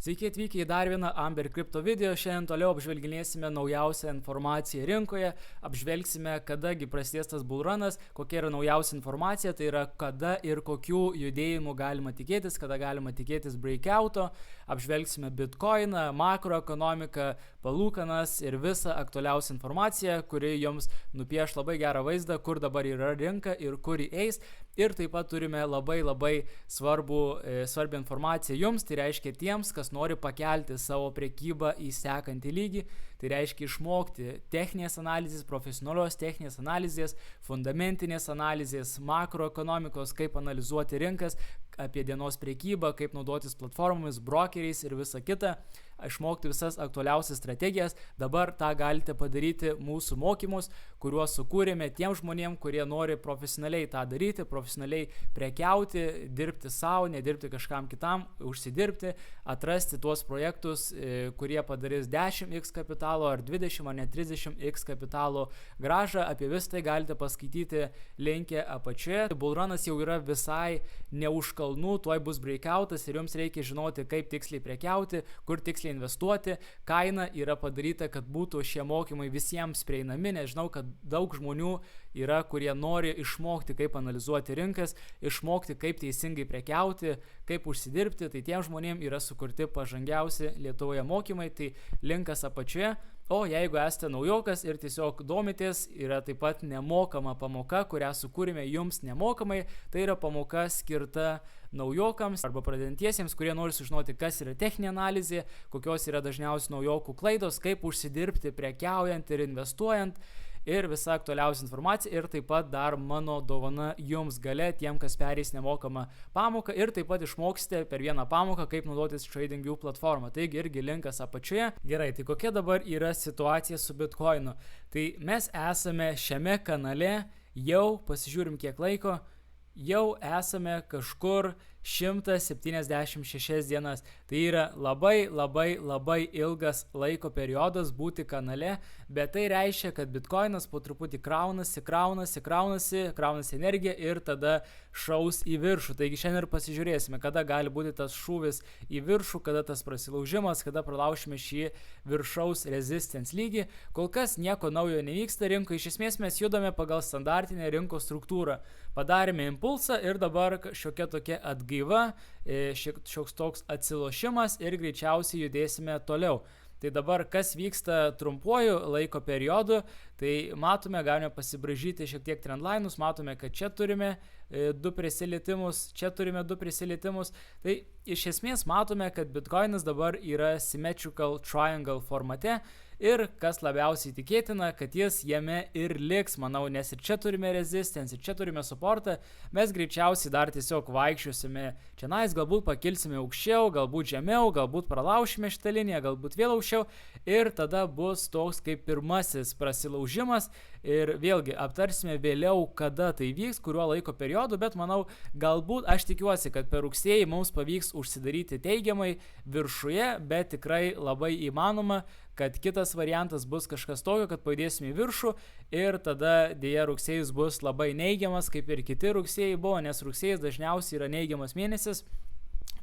Sveiki atvykę į dar vieną Amber Crypto video. Šiandien toliau apžvelginėsime naujausią informaciją rinkoje, apžvelgsime, kadagi prasidės tas bullrunas, kokia yra naujausia informacija, tai yra kada ir kokių judėjimų galima tikėtis, kada galima tikėtis breakouto, apžvelgsime Bitcoiną, makroekonomiką, palūkanas ir visą aktualiausią informaciją, kuri jums nupieš labai gerą vaizdą, kur dabar yra rinka ir kur įeis. Ir taip pat turime labai svarbią informaciją jums, tai reiškia tiems, kas nori pakelti savo prekybą į sekantį lygį, tai reiškia išmokti techninės analizės, profesionalios techninės analizės, fundamentinės analizės, makroekonomikos, kaip analizuoti rinkas, apie dienos prekybą, kaip naudotis platformomis, brokeriais ir visa kita, išmokti visas aktualiausias strategijas. Dabar tą galite padaryti mūsų mokymus, kuriuos sukūrėme tiem žmonėm, kurie nori profesionaliai tą daryti, profesionaliai prekiauti, dirbti savo, nedirbti kažkam kitam, užsidirbti, atrasti tuos projektus, kurie padarys 10x kapitalo ar 20 ar net 30x kapitalo grąžą. Apie visą tai galite paskaityti linke apačioje. Bullrunas jau yra visai ne už kalnų, tuoj bus breakoutas ir jums reikia žinoti, kaip tiksliai prekiauti, kur tiksliai investuoti. Kaina yra padaryta, kad būtų šie mokymai visiems prieinami, nes žinau, kad daug žmonių yra, kurie nori išmokti, kaip analizuoti rinkas, išmokti, kaip teisingai prekiauti, kaip užsidirbti. Tai tiem žmonėm yra sukurti pažangiausi Lietuvoje mokymai, tai linkas apačioje. O jeigu esate naujokas ir tiesiog domitės, yra taip pat nemokama pamoka, kurią sukūrėme jums nemokamai. Tai yra pamoka skirta naujokams arba pradedantiesiems, kurie nori sužinoti, kas yra techninė analizė, kokios yra dažniausiai naujokų klaidos, kaip užsidirbti prekiaujant ir investuojant. Ir visa aktualiausia informacija ir taip pat dar mano dovana jums gale, tiem, kas perės nemokamą pamoką ir taip pat išmoksite per vieną pamoką, kaip naudotis TradingView platformą. Taigi irgi linkas apačioje. Gerai, tai kokia dabar yra situacija su Bitcoinu? Tai mes esame šiame kanale, jau pasižiūrim kiek laiko, jau esame kažkur 176 dienas. Tai yra labai ilgas laiko periodas būti kanale, bet tai reiškia, kad Bitcoinas po truputį kraunasi energiją ir tada šaus į viršų. Taigi šiandien ir pasižiūrėsime, kada gali būti tas šūvis į viršų, kada tas prasilaužimas, kada pralaušime šį viršaus resistance lygį. Kol kas nieko naujo nevyksta rinkoje, iš esmės mes judame pagal standartinę rinkos struktūrą. Padarėme impulsą ir dabar šiokia tokia atgaiva, šioks toks atsilošimas ir greičiausiai judėsime toliau. Tai dabar kas vyksta trumpuoju laiko periodu, tai matome, galime pasibraižyti šiek tiek trendlainus, matome, kad čia turime du prisilietimus, tai iš esmės matome, kad Bitcoinas dabar yra symmetrical triangle formate ir kas labiausiai tikėtina, kad jis jame ir liks, manau, nes ir čia turime resistance, ir čia turime supportą, mes greičiausiai dar tiesiog vaikščiosime čianais, galbūt pakilsime aukščiau, galbūt žemiau, galbūt pralaušime šitą liniją, galbūt vėl aukščiau ir tada bus toks kaip pirmasis prasilaužimas ir vėlgi aptarsime vėliau, kada tai vyks, kuriuo laiko periodu, bet manau, galbūt aš tikiuosi, kad per rugsėjį mums pavyks užsidaryti teigiamai viršuje, bet tikrai labai įmanoma, kad kitas variantas bus kažkas tokio, kad pajudėsime į viršų ir tada dėja rugsėjis bus labai neigiamas, kaip ir kiti rugsėjai buvo, nes rugsėjis dažniausiai yra neigiamas mėnesis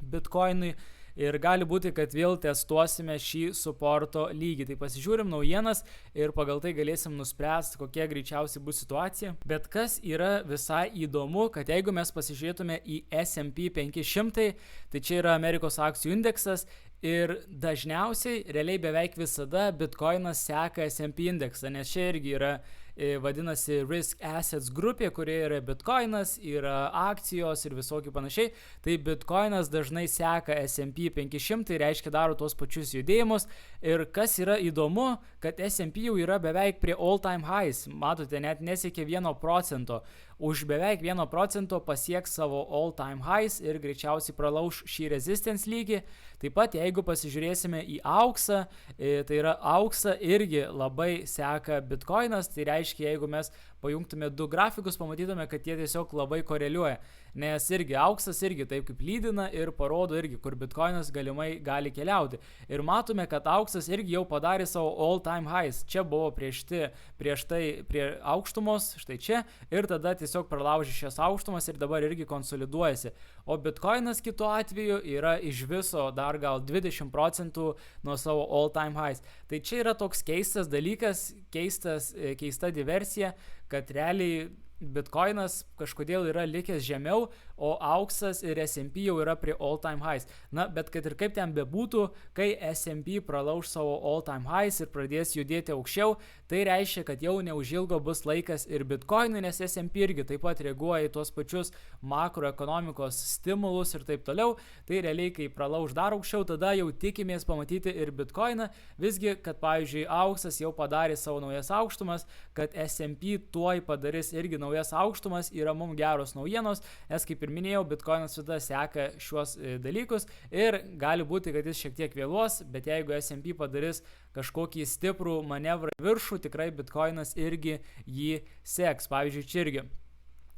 Bitcoinui. Ir gali būti, kad vėl testuosime šį supporto lygį. Tai pasižiūrim naujienas ir pagal tai galėsim nuspręsti, kokia greičiausiai bus situacija. Bet kas yra visai įdomu, kad jeigu mes pasižiūrėtume į S&P 500, tai čia yra Amerikos akcijų indeksas ir dažniausiai, realiai beveik visada Bitcoinas seka S&P indeksą, nes čia irgi yra vadinasi Risk Assets grupė, kurioje yra Bitcoinas, yra akcijos ir visokių panašiai. Tai Bitcoinas dažnai seka S&P 500, reiškia daro tuos pačius judėjimus. Ir kas yra įdomu, kad S&P jau yra beveik prie all time highs. Matote, net nesiekia 1%. Už beveik 1% pasieks savo all time highs ir greičiausiai pralauš šį resistance lygį. Taip pat, jeigu pasižiūrėsime į auksą, tai yra auksą irgi labai seka Bitcoinas, tai reiškia, jeigu mes pajungtume du grafikus, pamatytume, kad jie tiesiog labai koreliuoja. nes irgi auksas irgi taip kaip lydina ir parodo irgi, kur bitkoinas galimai gali keliauti. Ir matome, kad auksas irgi jau padarė savo all time highs. Čia buvo prieš tai prie aukštumos, štai čia, ir tada tiesiog pralaužė šias aukštumas ir dabar irgi konsoliduojasi. O bitkoinas kitu atveju yra iš viso dar gal 20% nuo savo all time highs. Tai čia yra toks keistas dalykas, keista diversija, kad realiai bitkoinas kažkodėl yra likęs žemiau, o auksas ir S&P jau yra prie all time highs. Na, bet kad ir kaip ten bebūtų, kai S&P pralauž savo all time highs ir pradės judėti aukščiau, tai reiškia, kad jau neužilgo bus laikas ir bitkoinui, nes S&P irgi taip pat reaguoja į tuos pačius makroekonomikos stimulus ir taip toliau. Tai realiai, kai pralauž dar aukščiau, tada jau tikimės pamatyti ir bitkoiną. Visgi, kad pavyzdžiui auksas jau padarė savo naujas aukštumas, kad S&P tuoj padarys irgi naujas aukštumas, yra mums geros naujienos, nes kaip ir minėjau, bitkoinas visada seka šiuos dalykus ir gali būti, kad jis šiek tiek vėluos, bet jeigu S&P padarys kažkokį stiprų manevrą viršų, tikrai bitkoinas irgi jį seks. Pavyzdžiui, čia irgi.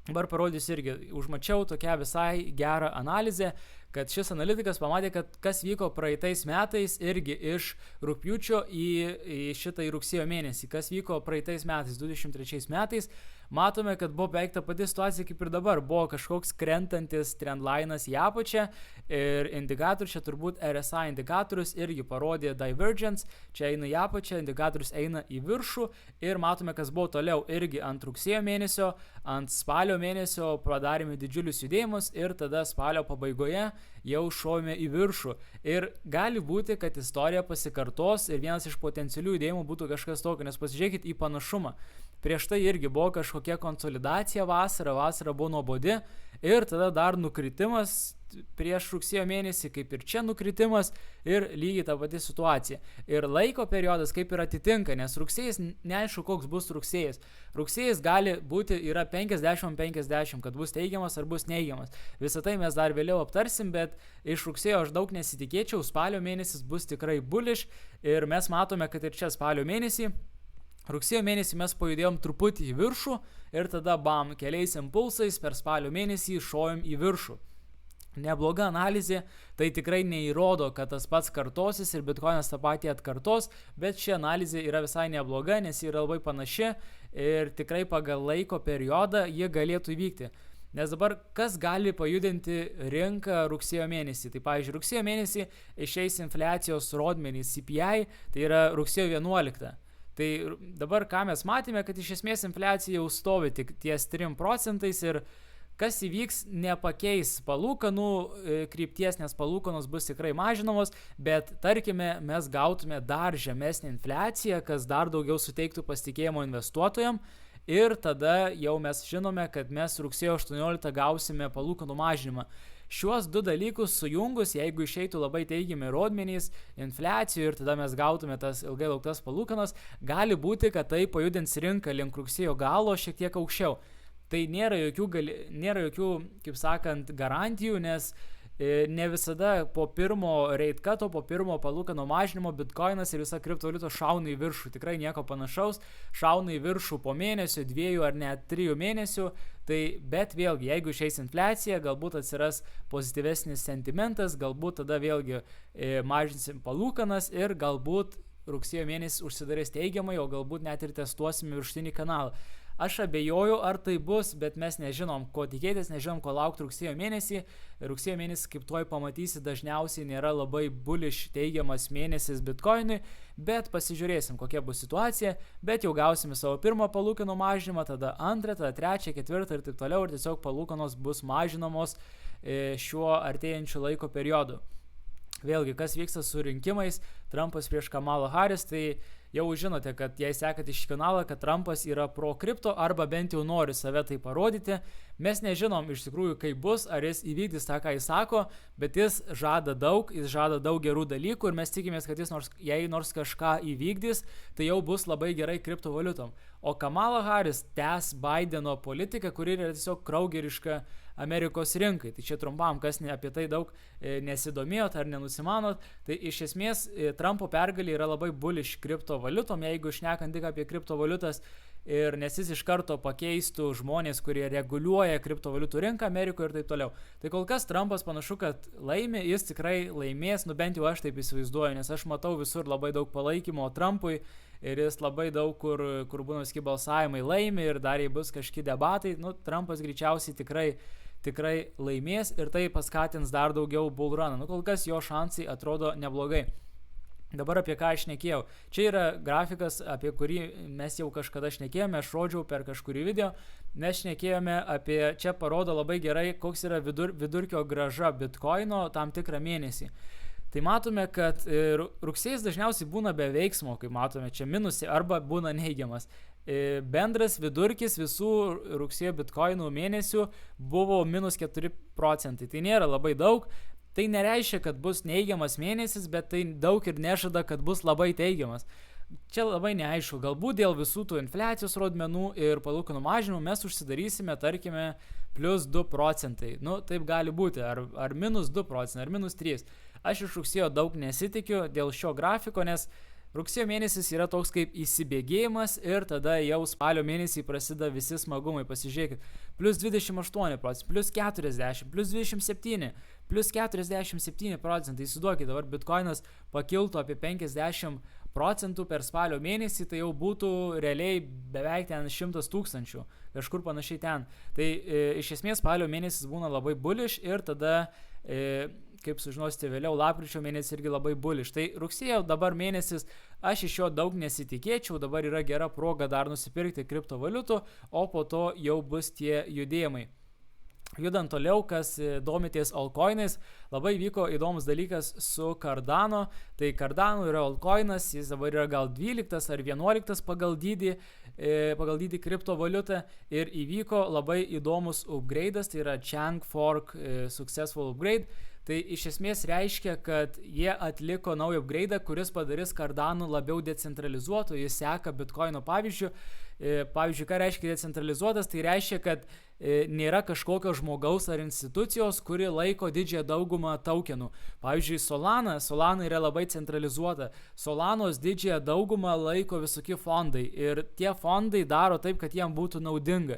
Dabar parodysiu irgi, užmačiau tokią visai gerą analizę, kad šis analitikas pamatė, kad kas vyko praeitais metais irgi iš rugpjūčio į šitą rugsėjo mėnesį. Kas vyko praeitais metais, 2023 metais, matome, kad buvo beveik ta pati situacija kaip ir dabar. Buvo kažkoks krentantis trendlinas į apačią ir indikatorius, čia turbūt RSI indikatorius irgi parodė divergence, čia eina į apačią, indikatorius eina į viršų ir matome, kas buvo toliau. Irgi ant rugsėjo mėnesio, ant spalio mėnesio padarėme didžiulius judėjimus ir tada spalio pabaigoje jau šovėme į viršų. Ir gali būti, kad istorija pasikartos ir vienas iš potencialių judėjimų būtų kažkas tokio, nes pasižiūrėkit į panašumą. Prieš tai irgi buvo kažkokia konsolidacija vasara buvo nuobodi ir tada dar nukritimas prieš rugsėjo mėnesį, kaip ir čia nukritimas ir lygiai ta pati situacija. Ir laiko periodas kaip ir atitinka, nes rugsėjas, neaišku koks bus rugsėjas. Rugsėjas gali būti, yra 50-50, kad bus teigiamas ar bus neigiamas. Visą tai mes dar vėliau aptarsim, bet iš rugsėjo aš daug nesitikėčiau, spalio mėnesis bus tikrai bullish ir mes matome, kad ir čia spalio mėnesį, rugsėjo mėnesį mes pajudėjom truputį į viršų ir tada bam, keliais impulsais per spalio mėnesį šovėm į viršų. Nebloga analizė, tai tikrai neįrodo, kad tas pats kartosis ir bitkoinas tą patį atkartos, bet ši analizė yra visai nebloga, nes ji yra labai panaši ir tikrai pagal laiko periodą jie galėtų įvykti. Nes dabar kas gali pajudinti rinką rugsėjo mėnesį? Tai pavyzdžiui, rugsėjo mėnesį išeis infliacijos rodmenys CPI, tai yra rugsėjo 11. Tai dabar ką mes matėme, kad iš esmės infliacija jau stovi tik ties 3% ir kas įvyks, nepakeis palūkanų krypties, nes palūkanos bus tikrai mažinamos, bet tarkime mes gautume dar žemesnę infliaciją, kas dar daugiau suteiktų pasitikėjimo investuotojam ir tada jau mes žinome, kad mes rugsėjo 18 gausime palūkanų mažinimą. Šiuos du dalykus sujungus, jeigu išeitų labai teigiami rodmenys, infliacijų ir tada mes gautume tas ilgai lauktas palūkanas, gali būti, kad tai pajudins rinką link rugsėjo galo šiek tiek aukščiau. Tai nėra jokių, kaip sakant, garantijų, nes ne visada po pirmo rate cuto, po pirmo palūkanų mažinimo bitkoinas ir visa kriptovaliuta šauna į viršų. Tikrai nieko panašaus, šauna į viršų po mėnesio, 2 ar net 3 mėnesių. Tai, bet vėlgi, jeigu išeis infliacija, galbūt atsiras pozityvesnis sentimentas, galbūt tada vėlgi mažinsim palūkanas ir galbūt rugsėjo mėnesį užsidarės teigiamai, o galbūt net ir testuosime viršutinį kanalą. Aš abejoju, ar tai bus, bet mes nežinom, ko tikėtis, nežinom, ko laukti rugsėjo mėnesį. Rugsėjo mėnesį, kaip tuoj pamatysi, dažniausiai nėra labai bullish teigiamas mėnesis bitkoinui, bet pasižiūrėsim, kokia bus situacija, bet jau gausime savo pirmą palūkanų mažinimą, tada antrą, tada trečią, ketvirtą ir taip toliau, ir tiesiog palūkanos bus mažinamos šiuo artėjančiu laiko periodu. Vėlgi, kas vyksta su rinkimais, Trumpas prieš Kamalą Harris, tai jau žinote, kad jei sekate šį kanalą, kad Trumpas yra pro kripto arba bent jau nori save tai parodyti. Mes nežinom iš tikrųjų, kaip bus, ar jis įvykdys tą, ką jis sako, bet jis žada daug gerų dalykų ir mes tikimės, kad jei nors kažką įvykdys, tai jau bus labai gerai kriptovaliutom. O Kamala Harris tęs Bideno politiką, kuri yra tiesiog kraugeriška Amerikos rinkai. Tai čia trumpam, kas apie tai daug nesidomėjot ar nenusimanot, tai iš esmės Trumpo pergalė yra labai bullish kriptovaliutom, jeigu šnekant tik apie kriptovaliutas, ir nes jis iš karto pakeistų žmonės, kurie reguliuoja kriptovaliutų rinką Amerikoje ir taip toliau. Tai kol kas Trumpas panašu, kad laimi, jis tikrai laimės, bent jau aš taip įsivaizduoju, nes aš matau visur labai daug palaikymo Trumpui ir jis labai daug kur būna viski balsavimai laimi ir dar jei bus kažkokie debatai, Trumpas greičiausiai tikrai laimės ir tai paskatins dar daugiau bullruną. Kol kas jo šansai atrodo neblogai. Dabar apie ką aš šnekėjau. Čia yra grafikas, apie kurį mes jau kažkada šnekėjome, aš rodžiau per kažkurį video. Mes šnekėjome apie, čia parodo labai gerai, koks yra vidurkio grąža Bitcoino tam tikrą mėnesį. Tai matome, kad rugsėjas dažniausiai būna be veiksmo, kaip matome, čia minusai arba būna neigiamas. Bendras vidurkis visų rugsėjo Bitcoinų mėnesių buvo -4%. Tai nėra labai daug. Tai nereiškia, kad bus neigiamas mėnesis, bet tai daug ir nežada, kad bus labai teigiamas. Čia labai neaišku, galbūt dėl visų tų infliacijos rodmenų ir palūkanų mažinimų mes užsidarysime, tarkime, +2%. Taip gali būti, ar -2%, ar -3%. Aš iš rugsėjo daug nesitikiu dėl šio grafiko, nes rugsėjo mėnesis yra toks kaip įsibėgėjimas ir tada jau spalio mėnesį prasideda visi smagumai, pasižiūrėkit, +28%, +40%, +27%, +47%, įsivaizduokit, dabar Bitcoinas pakiltų apie 50% per spalio mėnesį, tai jau būtų realiai beveik ten 100 000, kažkur panašiai ten. Tai iš esmės spalio mėnesis būna labai bullish ir tada kaip sužinosite vėliau, lapkričio mėnesį irgi labai bullish. Tai rugsėjo dabar mėnesis, aš iš jo daug nesitikėčiau, dabar yra gera proga dar nusipirkti kriptovaliutų, o po to jau bus tie judėjimai. Judant toliau, kas domitės altcoinais, labai vyko įdomus dalykas su Cardano. Tai Cardano yra altcoinas, jis dabar yra gal 12 ar 11 pagal dydį kriptovaliutą ir įvyko labai įdomus upgrade'as, tai yra Chang Fork Successful Upgrade. Tai iš esmės reiškia, kad jie atliko naują upgrade'ą, kuris padarys Cardano labiau decentralizuotų, jis seka Bitcoino pavyzdžių. Pavyzdžiui, ką reiškia decentralizuotas, tai reiškia, kad nėra kažkokio žmogaus ar institucijos, kuri laiko didžiąją daugumą tokenų. Pavyzdžiui, Solana yra labai centralizuota. Solanos didžiąją daugumą laiko visokie fondai ir tie fondai daro taip, kad jiem būtų naudinga.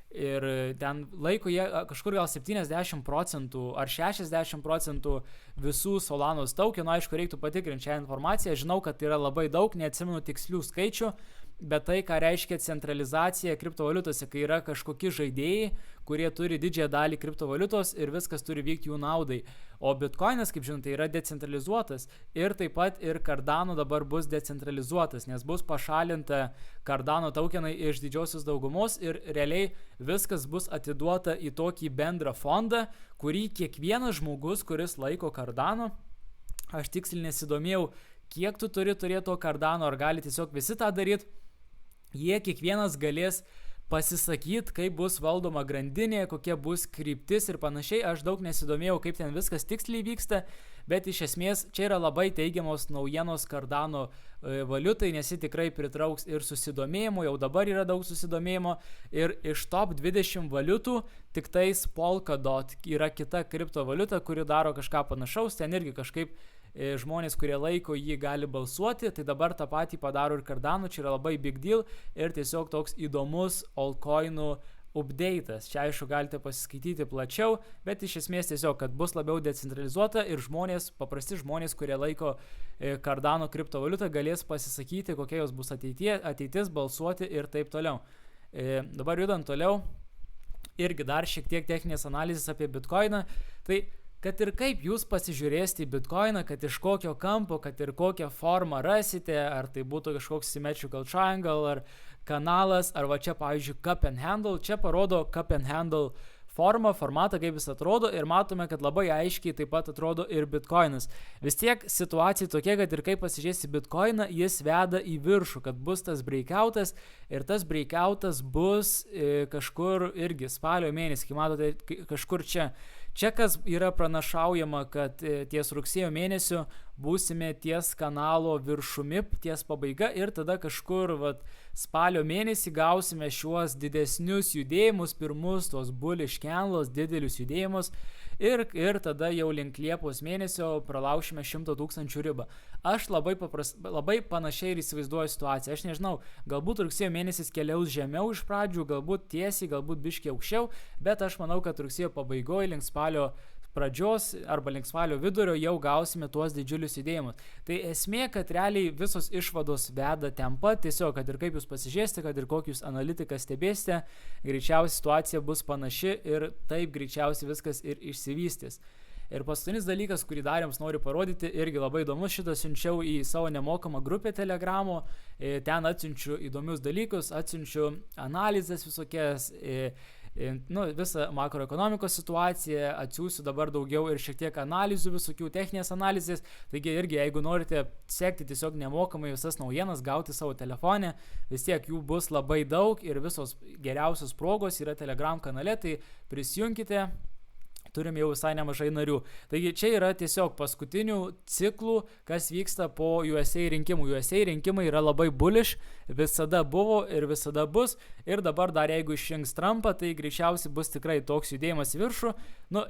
Ir ten laiko jie kažkur gal 70% ar 60% visų Solanos tokenų, aišku, reiktų patikrinti šią informaciją, žinau, kad yra labai daug, neatsimenu tikslių skaičių, bet tai, ką reiškia centralizacija kriptovaliutose, kai yra kažkokie žaidėjai, kurie turi didžiąją dalį kriptovaliutos ir viskas turi vykti jų naudai. O Bitcoinas, kaip žinote, yra decentralizuotas ir taip pat ir Cardano dabar bus decentralizuotas, nes bus pašalinta Cardano tokenai iš didžiosios daugumos ir realiai viskas bus atiduota į tokį bendrą fondą, kurį kiekvienas žmogus, kuris laiko Cardano, aš tiksliai nesidomėjau, kiek tu turi turėti to Cardano, ar gali tiesiog visi tą daryti, jie kiekvienas galės pasisakyti, kaip bus valdoma grandinė, kokia bus kryptis ir panašiai. Aš daug nesidomėjau, kaip ten viskas tiksliai vyksta, bet iš esmės čia yra labai teigiamos naujienos Cardano valiutai, nes ji tikrai pritrauks ir susidomėjimo, jau dabar yra daug susidomėjimo ir iš top 20 valiutų tik tais Polkadot yra kita kriptovaliuta, kuri daro kažką panašaus, ten irgi kažkaip žmonės, kurie laiko jį gali balsuoti, tai dabar tą patį padaro ir Cardano, čia yra labai big deal ir tiesiog toks įdomus altcoinų update'as. Čia aišku galite pasiskaityti plačiau, bet iš esmės tiesiog, kad bus labiau decentralizuota ir žmonės, paprasti žmonės, kurie laiko Cardano kriptovaliutą, galės pasisakyti, kokia jos bus ateitis, balsuoti ir taip toliau. Dabar judant toliau, irgi dar šiek tiek techninės analizės apie Bitcoiną, tai kad ir kaip jūs pasižiūrėsite į Bitcoiną, kad iš kokio kampo, kad ir kokią formą rasite, ar tai būtų kažkoks symmetrical triangle, ar kanalas, ar va čia, pavyzdžiui, cup and handle, čia parodo cup and handle formatą, kaip jis atrodo ir matome, kad labai aiškiai taip pat atrodo ir Bitcoinas. Vis tiek situacija tokia, kad ir kaip pasižiūrėsi Bitcoiną, jis veda į viršų, kad bus tas breakoutas ir tas breakoutas bus kažkur irgi spalio mėnesį, kai matote, kažkur čia. Čia kas yra pranašaujama, kad ties rugsėjo mėnesio būsime ties kanalo viršumi, ties pabaiga ir tada kažkur spalio mėnesį gausime šiuos didesnius judėjimus, pirmus tos bullish candles, didelius judėjimus ir tada jau link Liepos mėnesio pralaušime 100 000 ribą. Aš labai panašiai ir įsivaizduoju situaciją. Aš nežinau, galbūt rugsėjo mėnesis keliaus žemiau iš pradžių, galbūt tiesiai, galbūt biškiai aukščiau, bet aš manau, kad rugsėjo pabaigoje link spalio pradžios arba link spalio vidurio jau gausime tuos didžiulius judėjimus. Tai esmė, kad realiai visos išvados veda ten pat, tiesiog, kad ir kaip jūs pasižiūrėsite, kad ir kokius analitikas stebėsite, greičiausiai situacija bus panaši ir taip greičiausiai viskas ir išsivystys. Ir paskutinis dalykas, kurį dar jums noriu parodyti, irgi labai įdomus, šitą siunčiau į savo nemokamą grupę Telegramo, ten atsiunčiu įdomius dalykus, atsiunčiu analizės visokias, visą makroekonomikos situaciją, atsiųsiu dabar daugiau ir šiek tiek analizų, visokių techninės analizės, taigi irgi jeigu norite sekti tiesiog nemokamai visas naujienas, gauti savo telefonę, vis tiek jų bus labai daug ir visos geriausios progos yra Telegram kanale, tai prisijunkite. Turim jau visai nemažai narių. Taigi čia yra tiesiog paskutinių ciklų, kas vyksta po USA rinkimų. USA rinkimai yra labai bullish, visada buvo ir visada bus. Ir dabar dar jeigu išrinks Trumpą, tai greičiausiai bus tikrai toks judėjimas į viršų.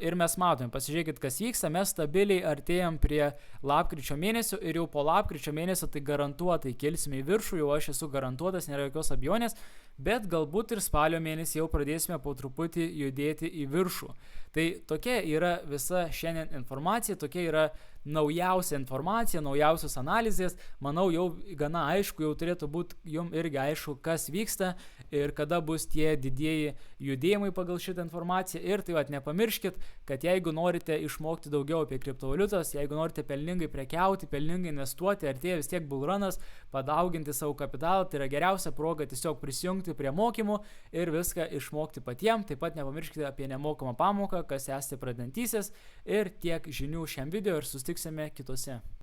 Ir mes matome, pasižiūrėkit, kas vyksta. Mes stabiliai artėjam prie lapkričio mėnesio ir jau po lapkričio mėnesio tai garantuotai kilsime į viršų. Jau aš esu garantuotas, nėra jokios abejonės. Bet galbūt ir spalio mėnesį jau pradėsime po truputį judėti į viršų. Tai tokia yra visa šiandien informacija, tokia yra naujausia informacija, naujausios analizės. Manau, jau gana aišku, jau turėtų būti jums irgi aišku, kas vyksta ir kada bus tie didieji judėjimai pagal šitą informaciją. Ir tai nepamirškit, kad jeigu norite išmokti daugiau apie kriptovaliutas, jeigu norite pelningai prekiauti, pelningai investuoti, artėja vis tiek bullrunas, padauginti savo kapitalą, tai yra geriausia proga tiesiog prisijungti prie mokymų ir viską išmokti patiems. Taip pat nepamirškite apie nemokamą pamoką, kas esate pradedantysis, ir tiek žinių šiam video ir susitiksime kitose.